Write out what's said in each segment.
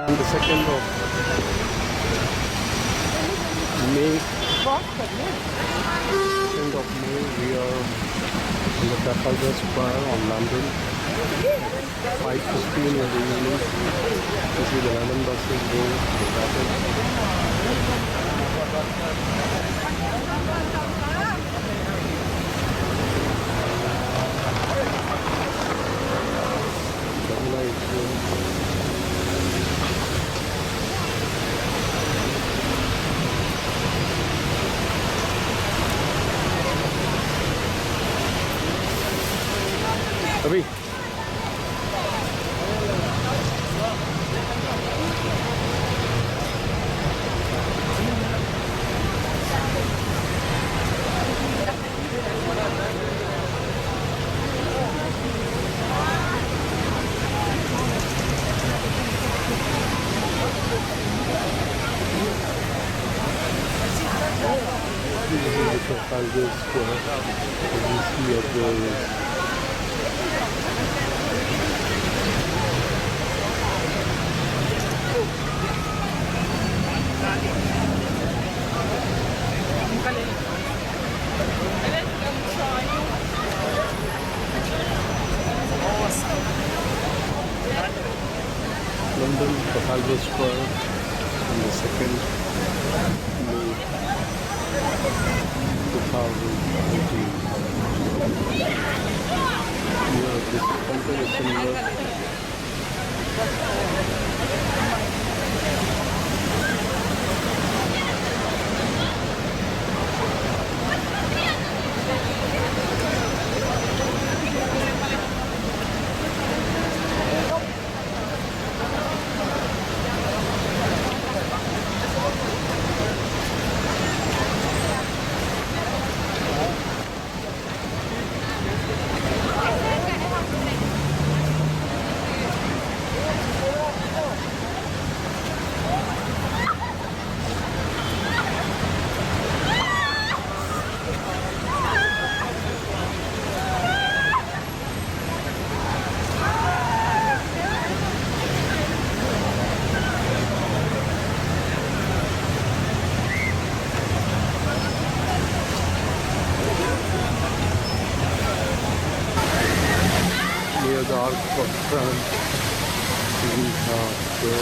On the 2nd of May, 2nd of May, we are in the Trafalgar Square on London. 5:15 in the evening. You see the London buses going to the traffic. Abhi. This is the Trafalgar Square. You see up there is London Trafalgar Square on the 2nd May 2018. Here this comparison work. Near the Arc of France, we have the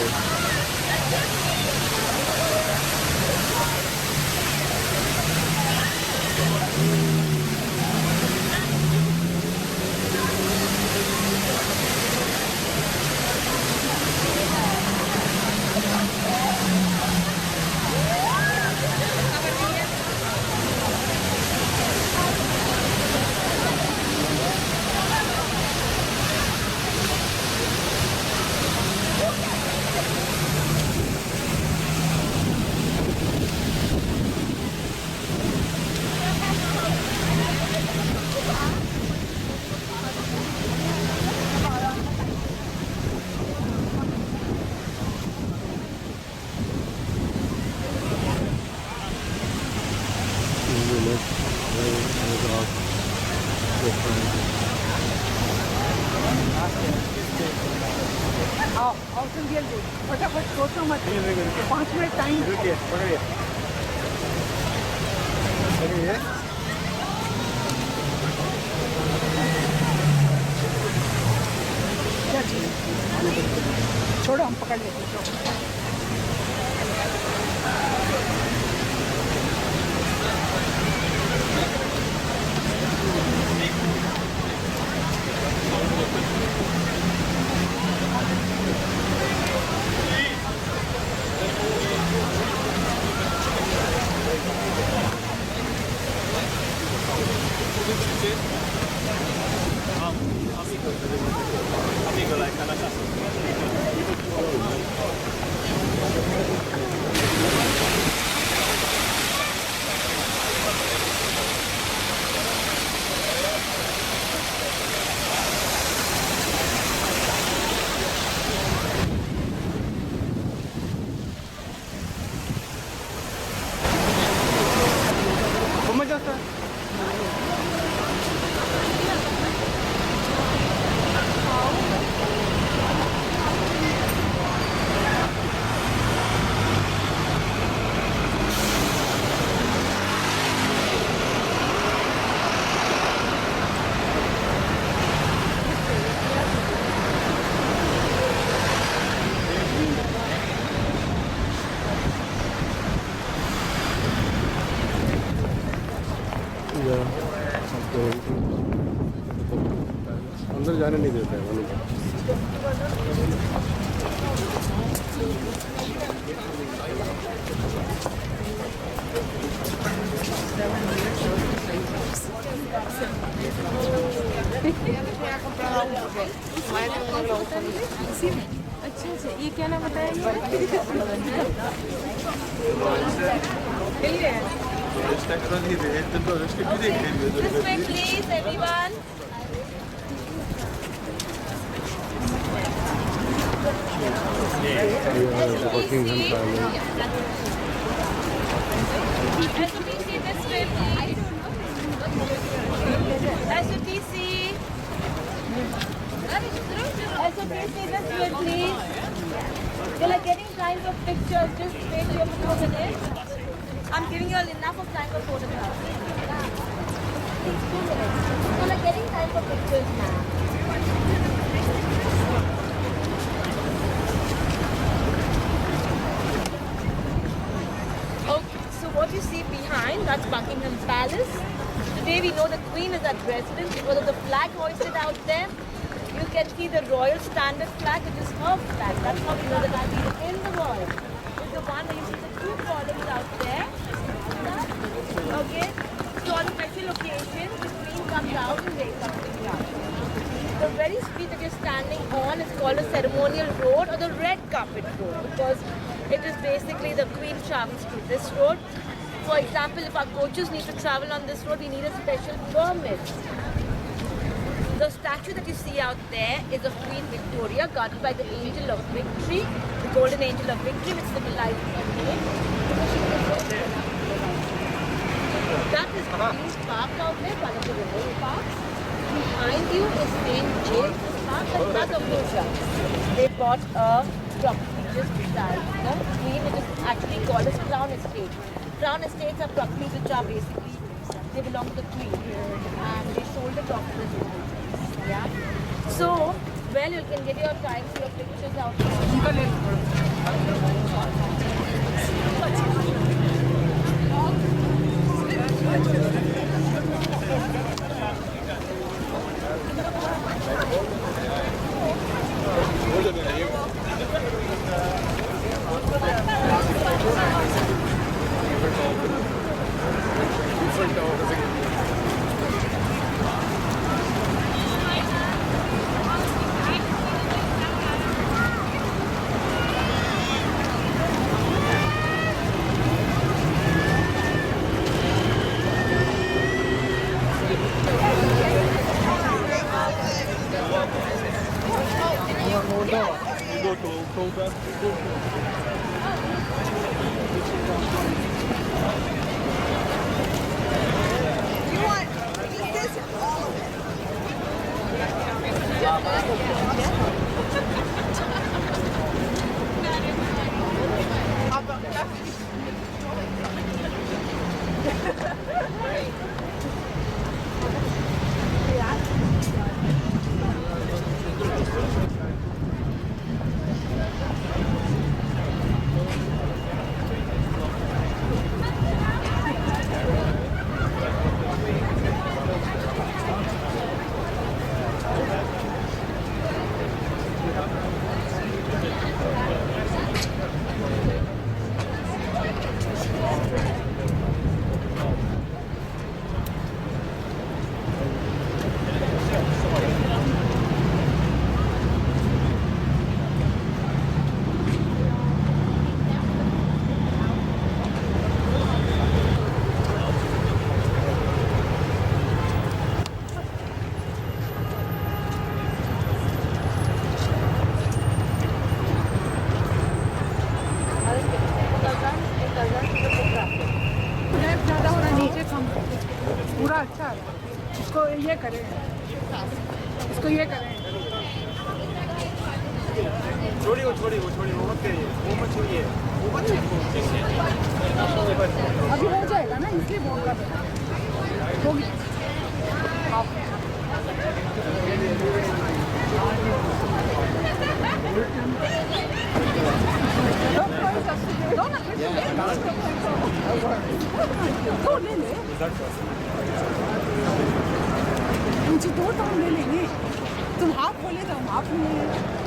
फटाफट सोचो मत 5 minute time क्या चीज़ छोड़ो हम पकड़ लेते हैं अच्छा अच्छा, ये क्या नाम बताएंगे? This way please everyone. Buckingham Palace. SOTC this way please. SOTC. SOTC this way please. You're like getting time for pictures, just wait till you have 2 minutes. I'm giving you all enough of time for photographs. Please 2 minutes. You're like getting time for pictures now. Okay, so what you see behind, that's Buckingham Palace. Today we know the Queen is at residence because of the flag hoisted out there. You can see the Royal Standard flag, which is her flag. That's how we know that I've been in the world. It's the one where you see the 2 columns out there. Okay? So on special occasions, the Queen comes out and wakes up the crowd. The very street that you're standing on is called a ceremonial road or the red carpet road because it is basically the Queen travels through this road. For example, if our coaches need to travel on this road, we need a special permit. The statue that you see out there is of Queen Victoria, guarded by the Angel of Victory, the Golden Angel of Victory, which symbolizes her name. That is Queen's Park out there, one of the river parks. Behind you is St. James's Park and another Buddha. They bought a property just beside the Queen, which is actually called as Crown Estate. Crown Estates are properties which are basically, they belong to the Queen. And they sold it off to the Queen. Yeah. So, well, you can get your time for your pictures out there. पूरा अच्छा है। इसको ये करें, इसको ये करें। छोड़ी वो मत करिए, वो मत छोड़िए, वो मत छोड़िए। अभी हो जाएगा ना, इसलिए बोल रहा था। हो गया। ले ले, मुझे 2 टाउन ले लेंगे। तुम हाफ बोले तो हम हाफ नहीं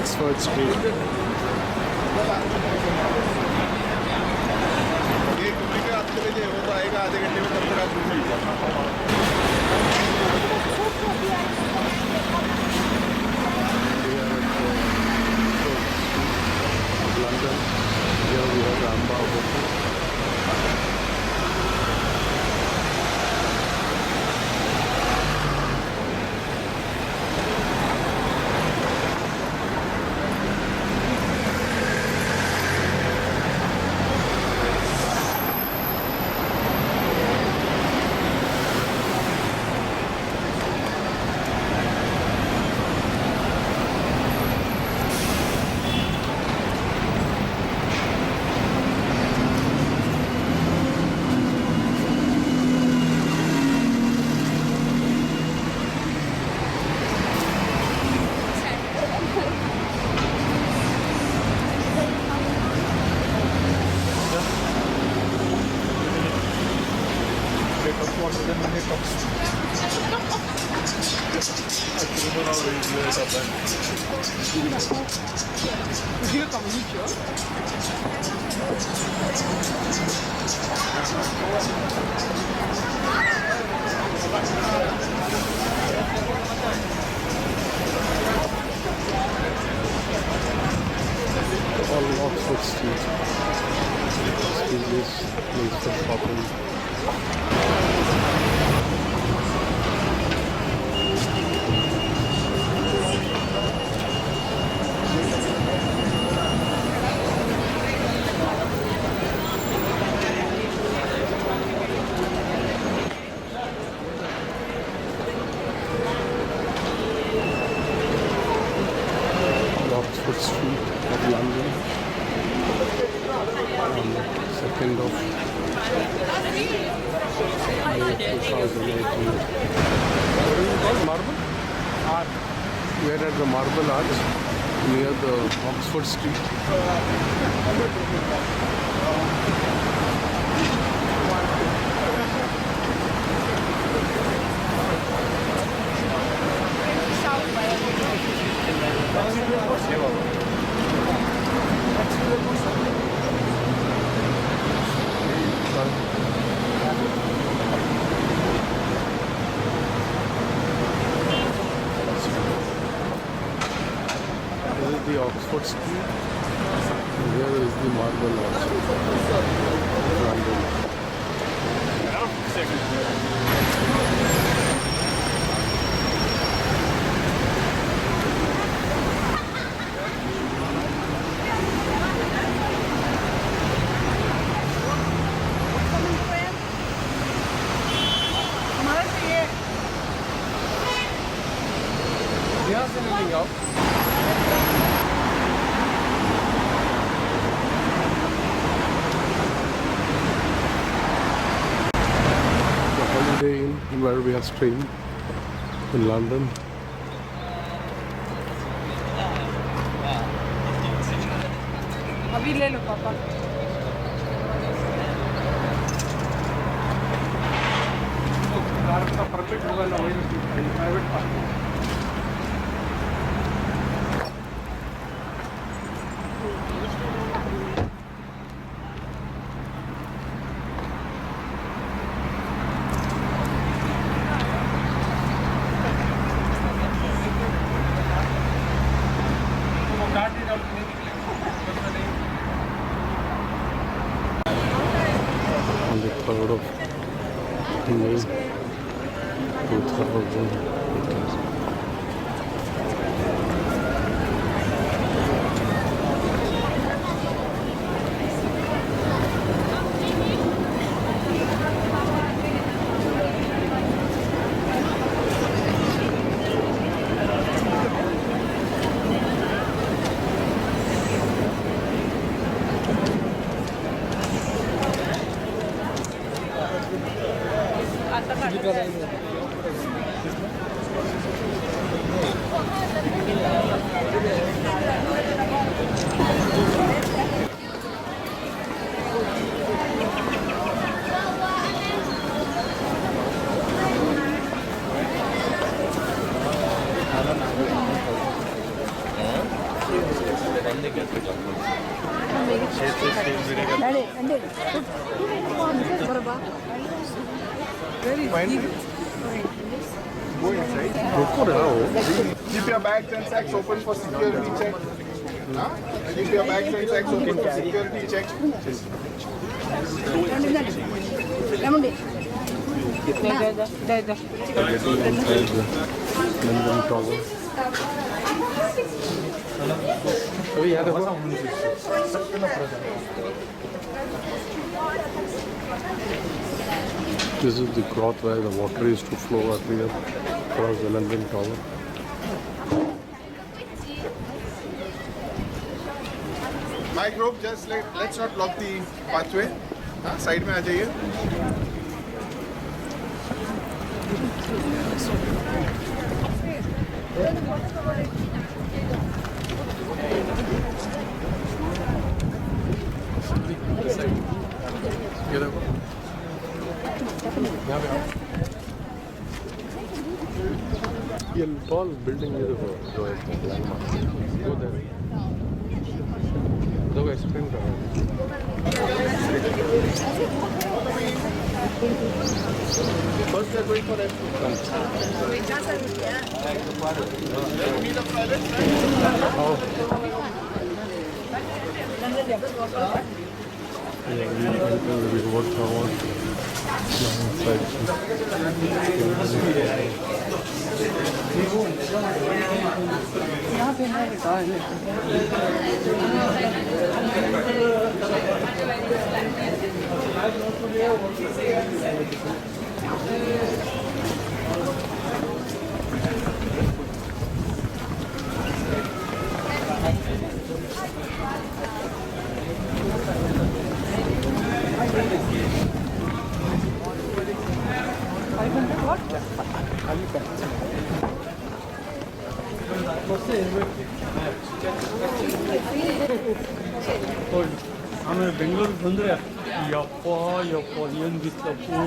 Oxford Street. London. Here we have Rambagh. All Oxford Street. Still this place for shopping. Oxford Street of London on 2nd of May 2018. What is it called? Marble? Arch. We are at the Marble Arch near the Oxford Street. the Oxford Street. Here is the Marble Arch. London. हमारा चाहिए यहाँ से ले लेंगे आप the Holiday Inn where we are staying in London. अभी ले लो पापा कार का परमिट होगा ना वही private parking on the 3rd of May 2018. Keep your bags and sacks open for security check. Huh? Keep your bags and sacks open for security check. Getting inside the Millennium Tower. अभी यहाँ देखो This is the cloth where the water used to flow earlier across the London Tower. My group, just let's not block the pathway. हाँ, side में आ जाइए. ये देखो यहाँ पे आओ ये tall building ये देखो जो है landmark वो देखो एक्सप्लेन कर रहा हूँ First we are going for that. Yeah, we enter the River Thames. यहाँ पे है ಆಮೇಲೆ ಬೆಂಗಳೂರಿಗೆ ಬಂದರೆ ಯಪ್ಪ ಯಪ್ಪ ಏನು ಬಿತ್ತಪ್ಪು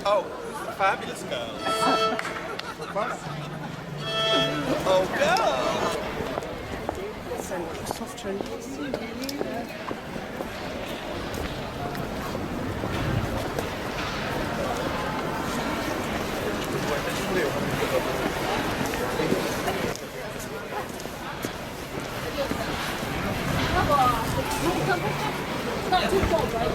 Oh, who's the fabulous girl? Oh, girl! Soft trend. Not too cold, right?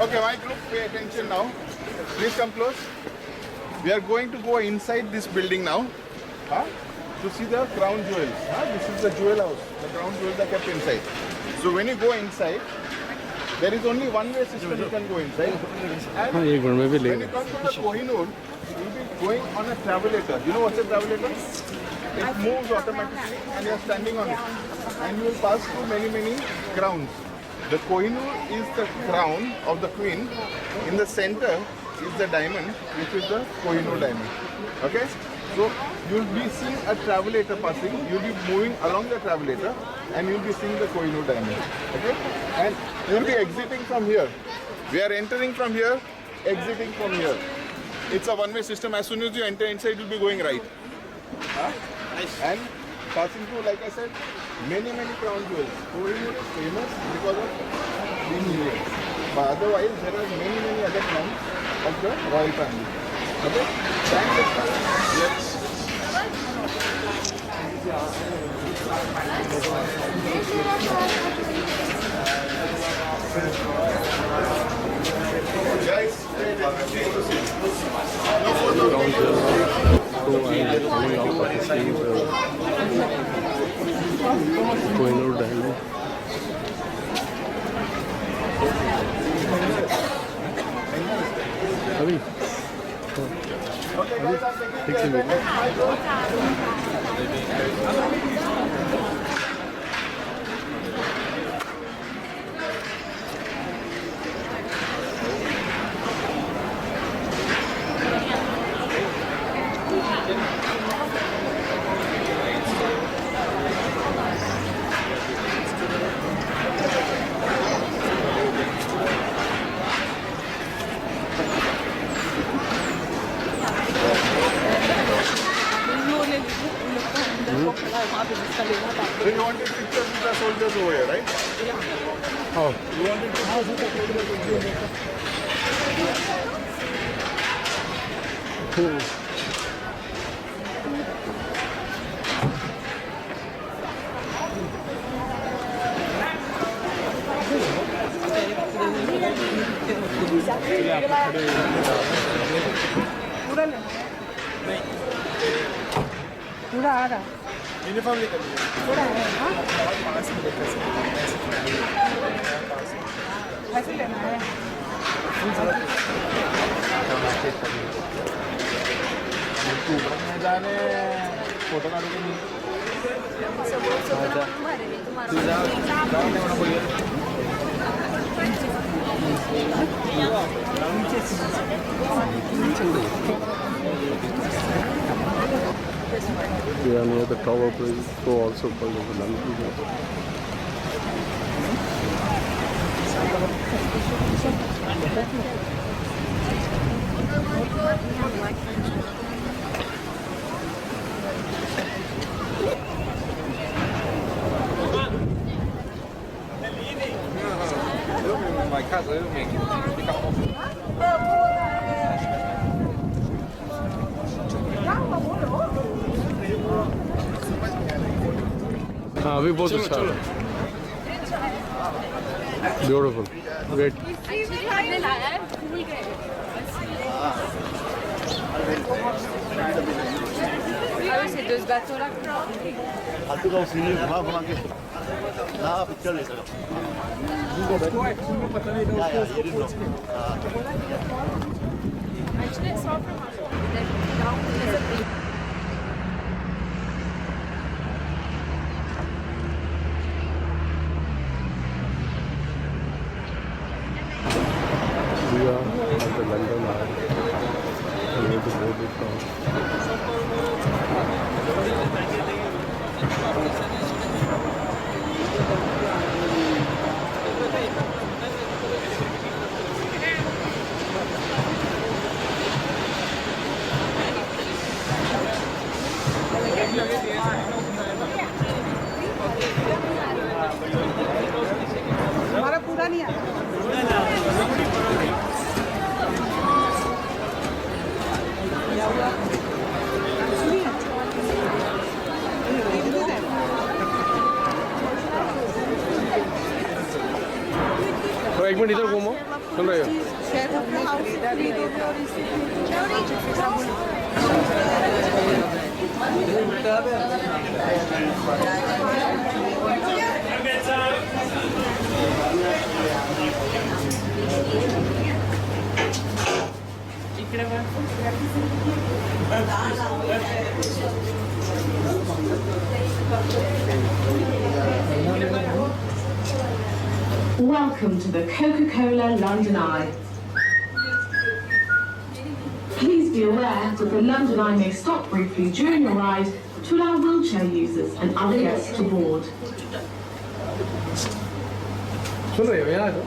Okay, my group, pay attention now. Please come close. We are going to go inside this building now, to see the crown jewels. This is the jewel house. The crown jewels are kept inside. So when you go inside, there is only one way system you can go inside. And when you come to the Kohinoor, you will be going on a travelator. You know what's a travelator? It moves automatically and you are standing on it. And you will pass through many crowns. The Kohinoor is the crown of the queen. In the center is the diamond, which is the Kohinoor diamond. Okay? So you will be seeing a travelator passing. You will be moving along the travelator and you will be seeing the Kohinoor diamond. Okay? And you will be exiting from here. We are entering from here, exiting from here. It's a one-way system. As soon as you enter inside, you will be going right. And passing through, like I said, many crown jewels. Kohinoor is famous because of these jewels. But otherwise, there are many other crowns of the royal family. Okay? Yes. Guys, no photo. Kohinoor diamond. Abhi. Okay, guys, I'm taking care. So you wanted pictures with the soldiers over here, right? Oh. You wanted pictures with the soldiers over here. Cool. पूरा लेना है पूरा आ रहा है uniform लेकर थोड़ा है हाँ ऐसे लेना है जाने फोटो काढून We are near the Tower Bridge, so also called as the London Bridge. Ngoài khác giới mình đi cặp không? हाँ अभी बहुत अच्छा है beautiful great We are at the London Eye. Near the boardwalk. देखता हूँ। हमारा पूरा नहीं आता। तो एक मिनट इधर घूमो, सुन रहे हो? Welcome to the Coca-Cola London Eye. Please be aware that the London Eye may stop briefly during your ride to allow wheelchair users and other guests to board. सुन रहे हो? यहाँ आ जाओ।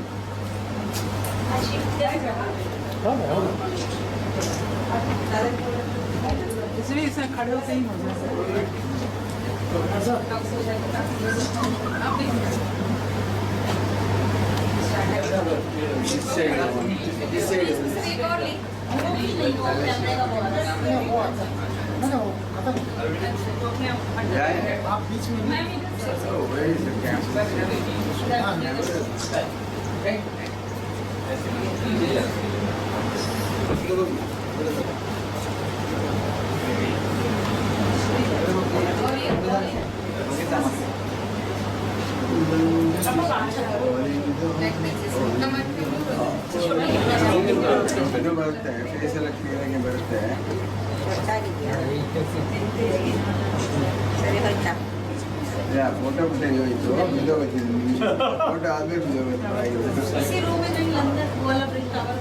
हाँ, मैं आऊँ। इसलिए इसमें खड़े होते ही मजा है। फोटो फोटो आदमी इसी रूम में नहीं लंदन वाला ब्रिज टावर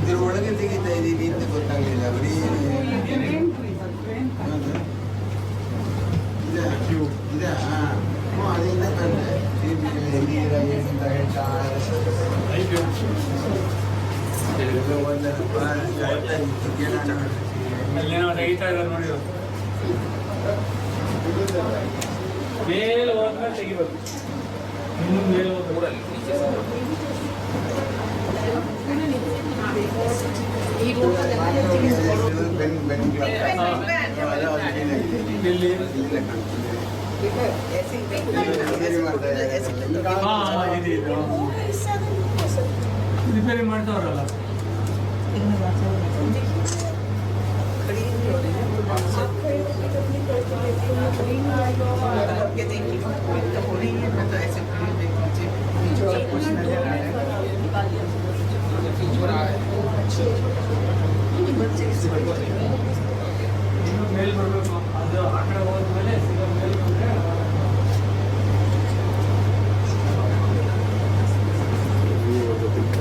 ಇದ್ರ ಒಳಗೆ ತೆಗಿತಾ ಇದ್ದೀನಿ ಅಂತ ಗೊತ್ತಾಗಲಿಲ್ಲ ಬರೀ ಇದಾ ಅದರಿಂದ ಬಂದೆ ಅಂತ ಹೇಳ್ತಾ ಅಲ್ಲೇನೋ ತೆಗಿತಾ ಇದ್ದಾರೆ ನೋಡಿ ಮೇಲೆ ಹೋದ್ಮೇಲೆ ತೆಗಿಬೇಕು ಇನ್ನು ಮೇಲೆ ಹೋಗ್ಬೇಕು ರಿಪೇರಿ ಮಾಡ್ತಾವ್ರಲ್ಲ ಮೇಲ್ ಬರಬೇಕು ಅದು ಆ ಕಡೆ ಹೋದ್ಮೇಲೆ ಮೇಲ್ ಬಂದ್ರೆ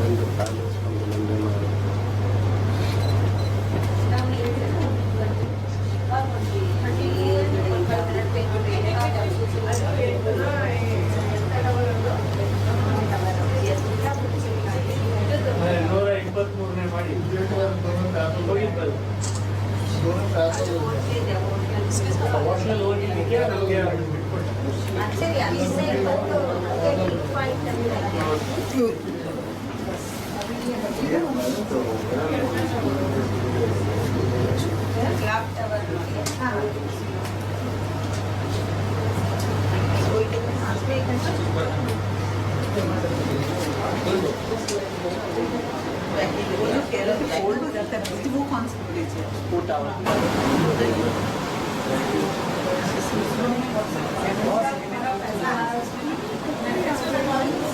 वो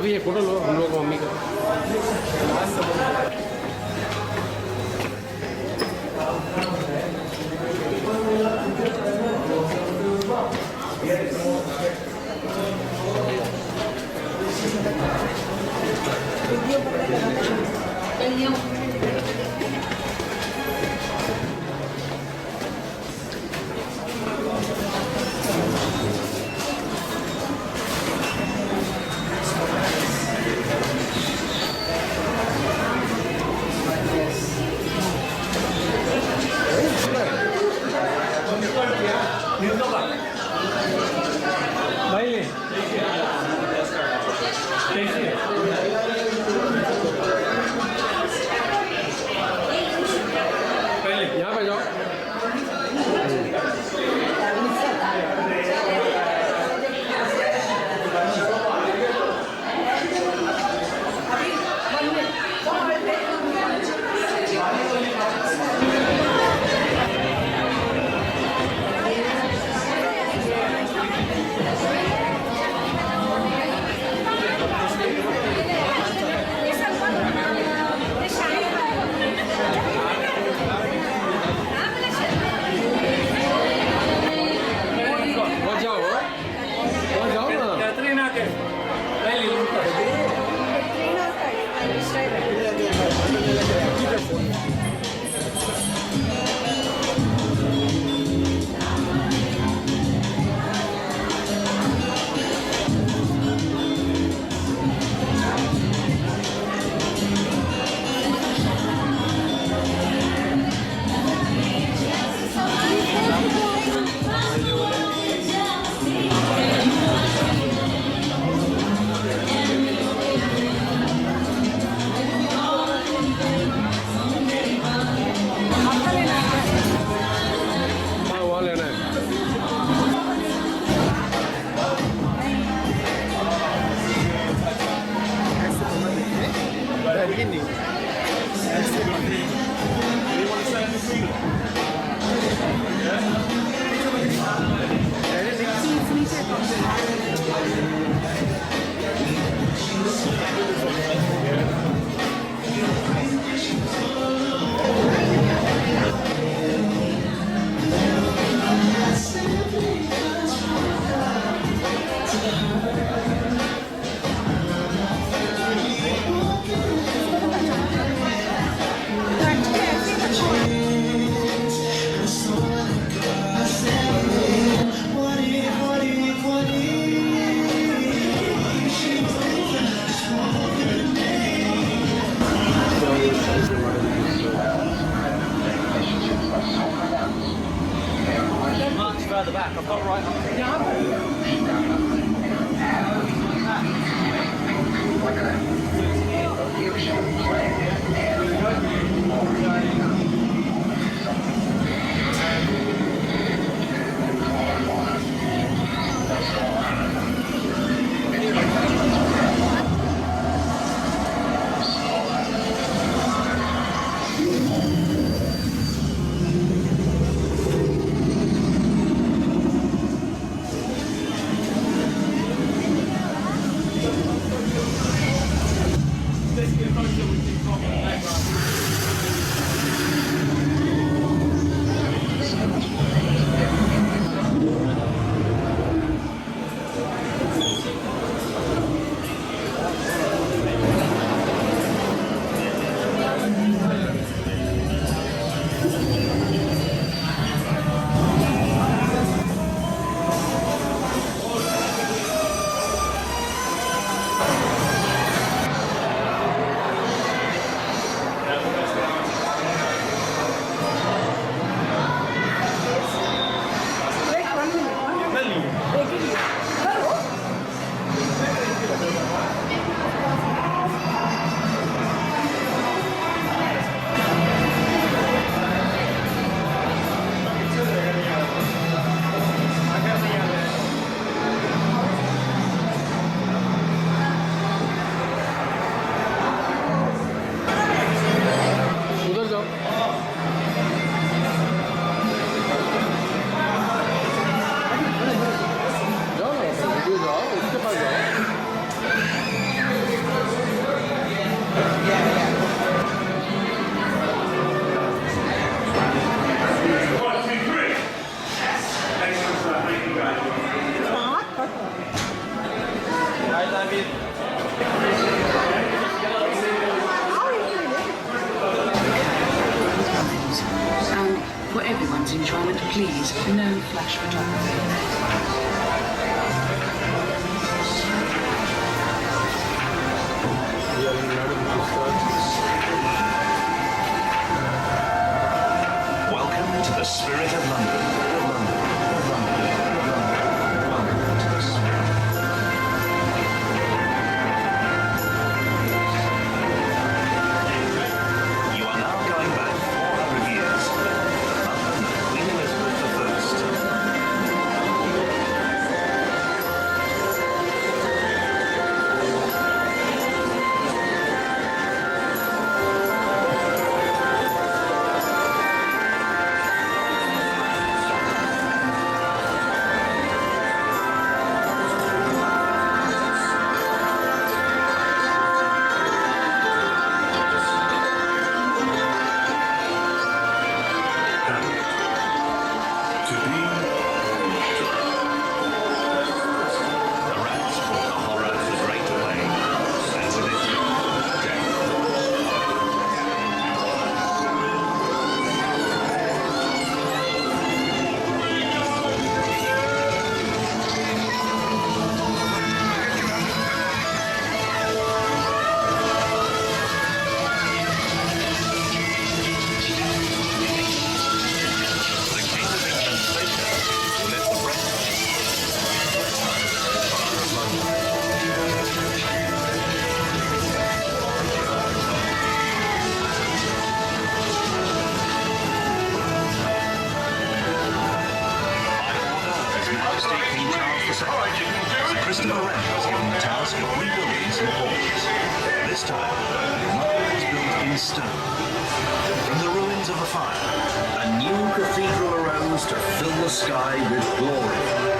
अभी ये फोटो लो हम लोग मम्मी का। And for everyone's enjoyment, please, no flash photography. We are in Madame Tussauds. Welcome to the spirit of London. Welcome to the spirit. You are now going back 400 years. London of Queen Elizabeth This time, the marble was built in stone. From the ruins of the fire, a new cathedral arose to fill the sky with glory.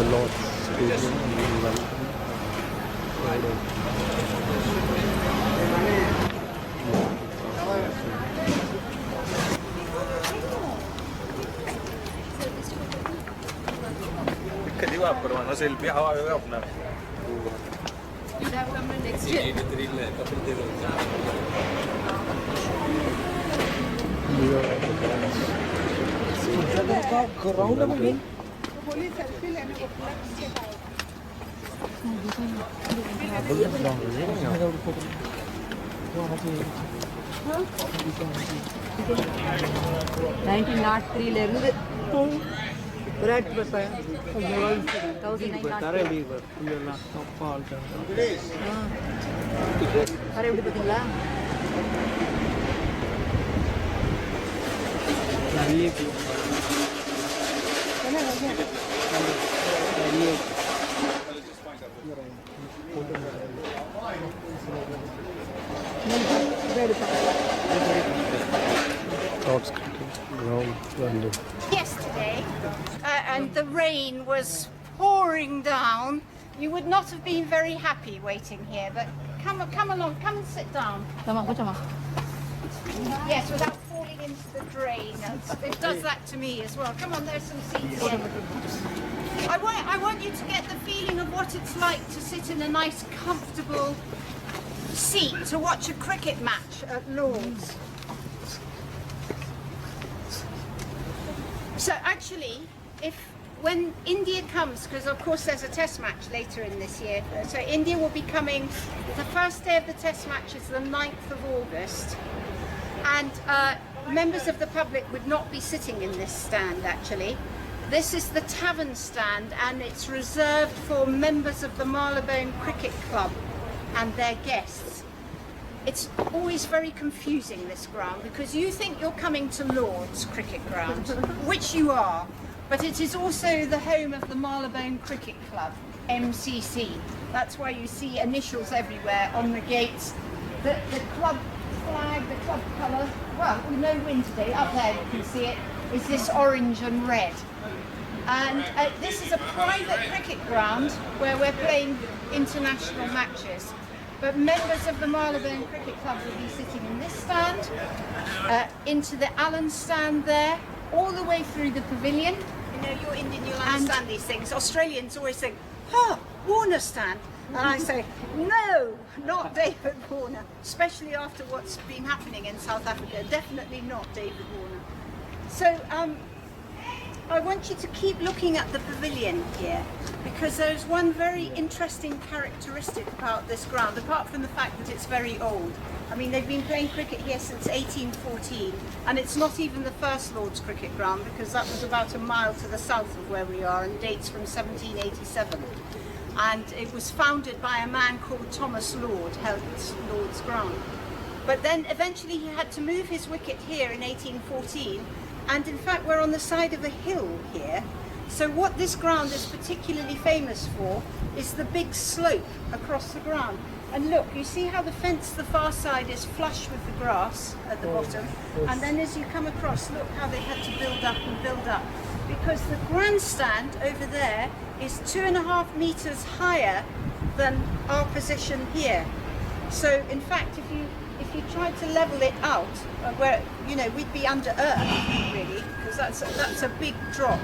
The Lord's Stadium in London. बोली selfie लेने को flex के पास 1903 ல இருந்து விராட் பசா 1903 வர எப்படி பார்த்தீங்களா Yesterday, and the rain was pouring down. You would not have been very happy waiting here, but come along, come and sit down. Yes, without falling into the drain. It does that to me as well. Come on, there's some seats here. I want you to get the feeling of what it's like to sit in a nice, comfortable seat to watch a cricket match at Lord's. So actually, when India comes, because of course there's a test match later in this year, so India will be coming, the first day of the test match is the 9th of August, and members of the public would not be sitting in this stand actually. This is the tavern stand, and it's reserved for members of the Marylebone Cricket Club and their guests. It's always very confusing, this ground, because you think you're coming to Lord's Cricket Ground, which you are, but it is also the home of the Marylebone Cricket Club, MCC. That's why you see initials everywhere on the gates. The club flag, the club colour, well, with no wind today, up there you can see it, is this orange and red. And this is a private cricket ground where we're playing international matches. But members of the Marylebone Cricket Club will be sitting in this stand, into the Allen stand there, all the way through the pavilion. You know, you're Indian, you'll understand these things. Australians always think, oh, Warner stand. And I say, no, not David Warner, especially after what's been happening in South Africa. Definitely not David Warner. So, I want you to keep looking at the pavilion here, because there's one very interesting characteristic about this ground, apart from the fact that it's very old. I mean, they've been playing cricket here since 1814, and it's not even the first Lord's Cricket Ground, because that was about a mile to the south of where we are and dates from 1787. And it was founded by a man called Thomas Lord, held Lord's Ground. But then eventually he had to move his wicket here in 1814, and in fact we're on the side of a hill here. So what this ground is particularly famous for is the big slope across the ground. And look, you see how the fence, the far side, is flush with the grass at the bottom, and then as you come across, look how they had to build up and build up, because the grandstand over there is 2.5 meters higher than our position here. So in fact, if you tried to level it out, where, you know, we'd be under earth really, because that's a big drop.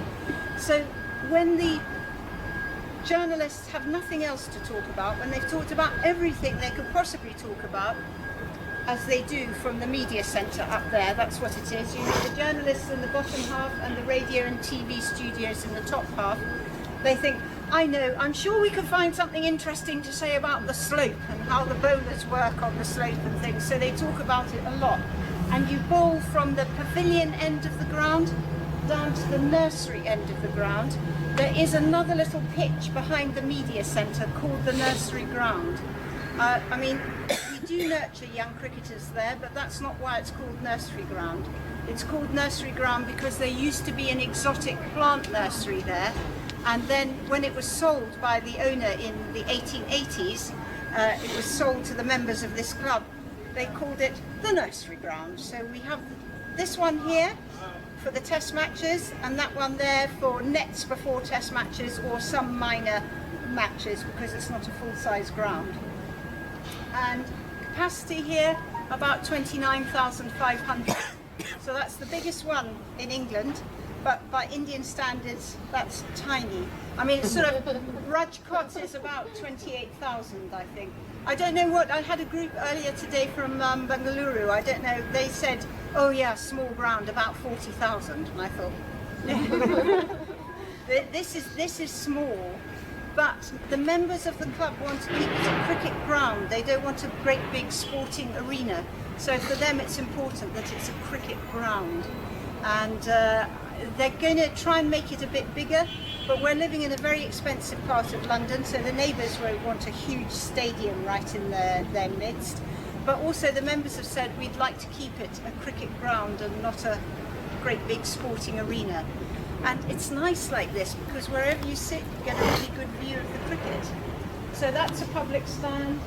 So when the journalists have nothing else to talk about, when they've talked about everything they could possibly talk about, as they do from the media centre up there, that's what it is. You know, the journalists in the bottom half and the radio and TV studios in the top half, they think, I know, I'm sure we could find something interesting to say about the slope and how the bowlers work on the slope and things, so they talk about it a lot. and you bowl from the pavilion end of the ground down to the nursery end of the ground. There is another little pitch behind the media centre called the nursery ground. I mean, we do nurture young cricketers there, but that's not why it's called nursery ground. It's called nursery ground because there used to be an exotic plant nursery there, and then when it was sold by the owner in the 1880s, it was sold to the members of this club. They called it the nursery ground. So we have this one here for the test matches, and that one there for nets before test matches or some minor matches, because it's not a full-size ground. And capacity here about 29,500. So that's the biggest one in England, but by Indian standards that's tiny. I mean, it's sort of Rajkot is about 28,000, I think. I don't know what, I had a group earlier today from Bengaluru. I don't know, they said, oh yeah, small ground, about 40,000, and I thought this is small. But the members of the club want to keep it a cricket ground. They don't want a great big sporting arena. So for them it's important that it's a cricket ground. And they're going to try and make it a bit bigger, but we're living in a very expensive part of London, so the neighbours won't want a huge stadium right in their midst. But also the members have said we'd like to keep it a cricket ground and not a great big sporting arena. And it's nice like this because wherever you sit you get a really good view of the cricket. So that's a public stand,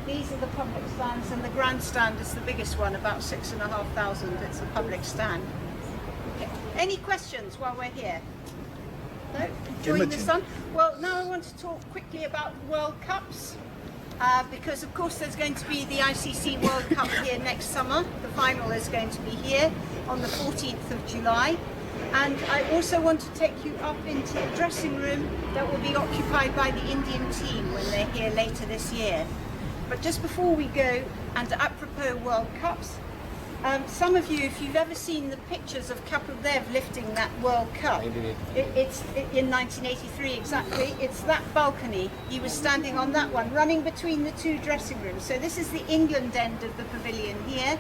these are the public stands, and the grandstand is the biggest one, about 6,500. It's a public stand. Okay. Any questions while we're here? No? Enjoying the sun? Well, now I want to talk quickly about the World Cups. Because of course there's going to be the ICC World Cup here next summer. The final is going to be here on the 14th of July. And I also want to take you up into the dressing room that will be occupied by the Indian team when they're here later this year. But just before we go, and apropos World Cups, some of you, if you've ever seen the pictures of Kapil Dev lifting that World Cup, it's in 1983 exactly, it's that balcony. He was standing on that one, running between the two dressing rooms. So this is the England end of the pavilion here,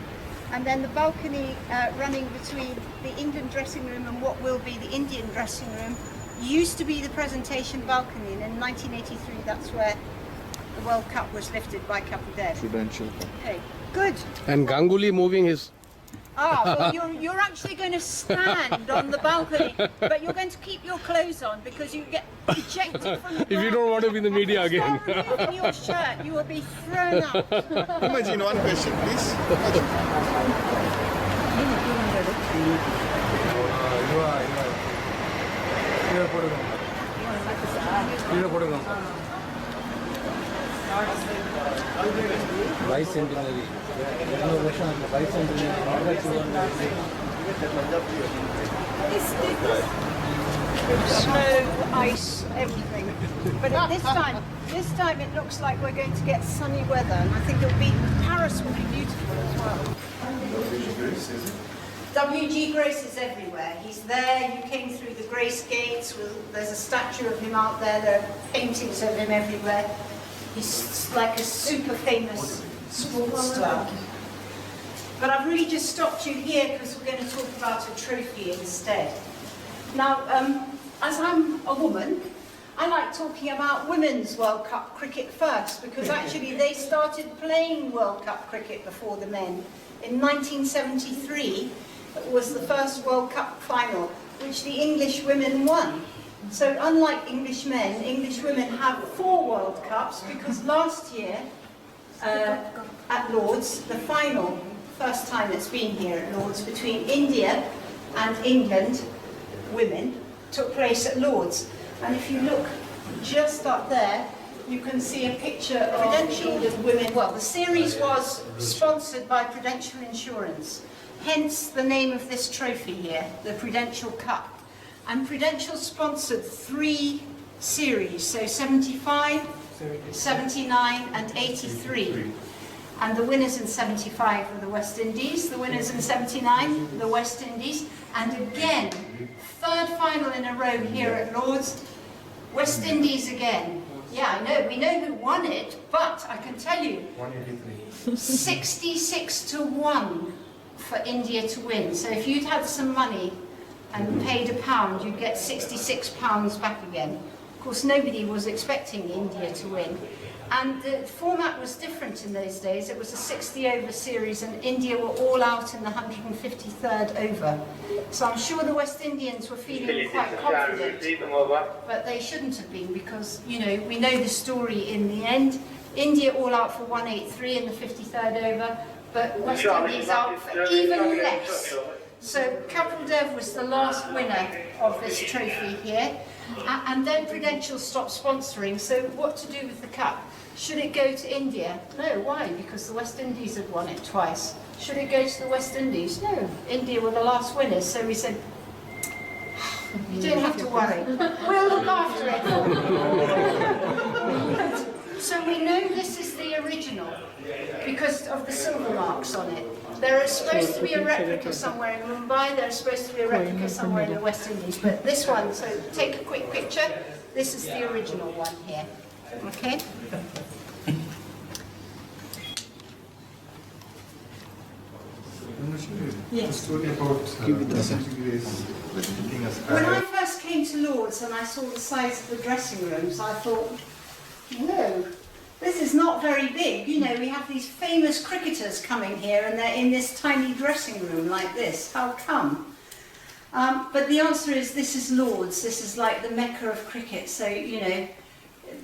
and then the balcony running between the England dressing room and what will be the Indian dressing room used to be the presentation balcony, and in 1983 that's where the World Cup was lifted by Kapil Dev. Prudential. Okay, good. And Ganguly moving his... Well, you're actually going to stand on the balcony, but you're going to keep your clothes on because you get ejected from the If you don't want to be in the media again. in your shirt, you will be thrown out. Imagine one question, please. Vice centenary. Vice centenary. Snow, ice, everything. But at this time it looks like we're going to get sunny weather, and I think Paris will be beautiful as well. W.G. Grace is everywhere. He's there. You came through the Grace Gates. There's a statue of him out there. There are paintings of him everywhere. He's like a super famous sports star. But I've really just stopped you here because we're going to talk about a trophy instead. Now, as I'm a woman, I like talking about women's World Cup cricket first, because actually they started playing World Cup cricket before the men. In 1973, it was the first World Cup final, which the English women won. So unlike English men, English women have 4 World Cups, because last year at Lord's, the final, first time it's been here at Lord's, between India and England women, took place at Lord's. And if you look just up there, you can see a picture of England women. Well, the series was sponsored by Prudential Insurance, hence the name of this trophy here, the Prudential Cup. And Prudential sponsored 3 series, so 75, 79 and 83. And the winners in 75 were the West Indies, the winners in 79, the West Indies, and again, 3rd final in a row here at Lord's, West Indies again. Yeah, I know, we know who won it, but I can tell you, 66 to 1 for India to win. So if you'd had some money and paid £1, you'd get £66 back again. Of course, nobody was expecting India to win. And the format was different in those days. It was a 60-over series, and India were all out in the 153rd over. So I'm sure the West Indians were feeling quite confident, but they shouldn't have been, because, you know, we know the story in the end. India all out for 183 in the 53rd over, but West Indies out for even less. So Kapil Dev was the last winner of this trophy here, and then Prudential stopped sponsoring. So what to do with the cup? Should it go to India? No, why? Because the West Indies had won it twice. Should it go to the West Indies? No, India were the last winners. So we said, you don't have to worry. We'll look after it. So we know this is the original because of the silver marks on it. There is supposed to be a replica somewhere in Mumbai, there is supposed to be a replica somewhere in the West Indies, but this one, so take a quick picture, this is the original one here, okay? Yes. The story about when I first came to Lord's and I saw the size of the dressing rooms, I thought, no, this is not very big. You know, we have these famous cricketers coming here and they're in this tiny dressing room like this. How come? But the answer is this is Lord's. This is like the Mecca of cricket. So, you know,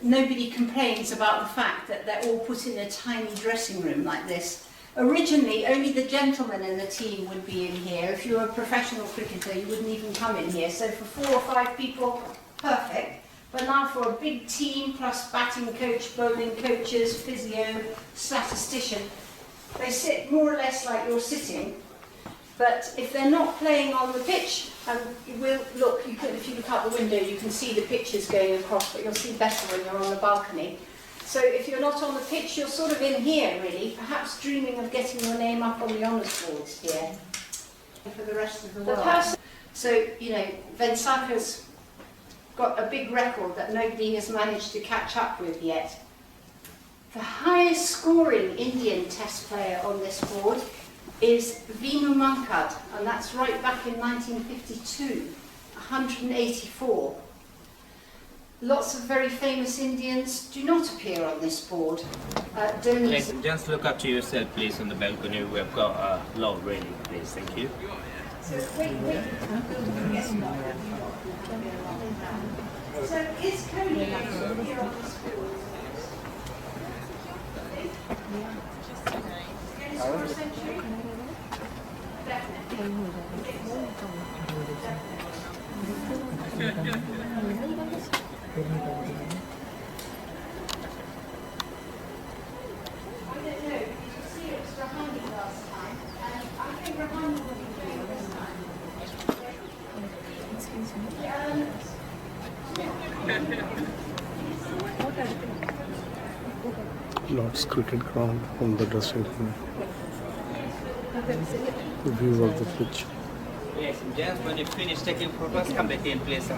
nobody complains about the fact that they're all put in a tiny dressing room like this. Originally, only the gentlemen in the team would be in here. If you were a professional cricketer, you wouldn't even come in here. So for 4 or 5 people, perfect. But now for a big team, plus batting coach, bowling coaches, physio, statistician, they sit more or less like you're sitting. But if they're not playing on the pitch, and look, if you look out the window, you can see the pitches going across, but you'll see better when you're on the balcony. So if you're not on the pitch, you're sort of in here, really, perhaps dreaming of getting your name up on the honours boards here for the rest of the world. So, you know, Vensaka's got a big record that nobody has managed to catch up with yet. The highest scoring Indian test player on this board is Vinu Mankad, and that's right back in 1952, 184. Lots of very famous Indians do not appear on this board. Ladies and gents, look up to yourself, please, on the balcony. We've got a low railing, please. Thank you. So, wait. So, is Cody here on this board? Dennis for a century? Definitely. I don't know, did you see it was Rahani last time? And I think Rahani will be doing this time. Excuse me. Lord's Cricket Ground from the dressing room. The view of the pitch. Yes, and gents, when you finish taking photos, come back in, please.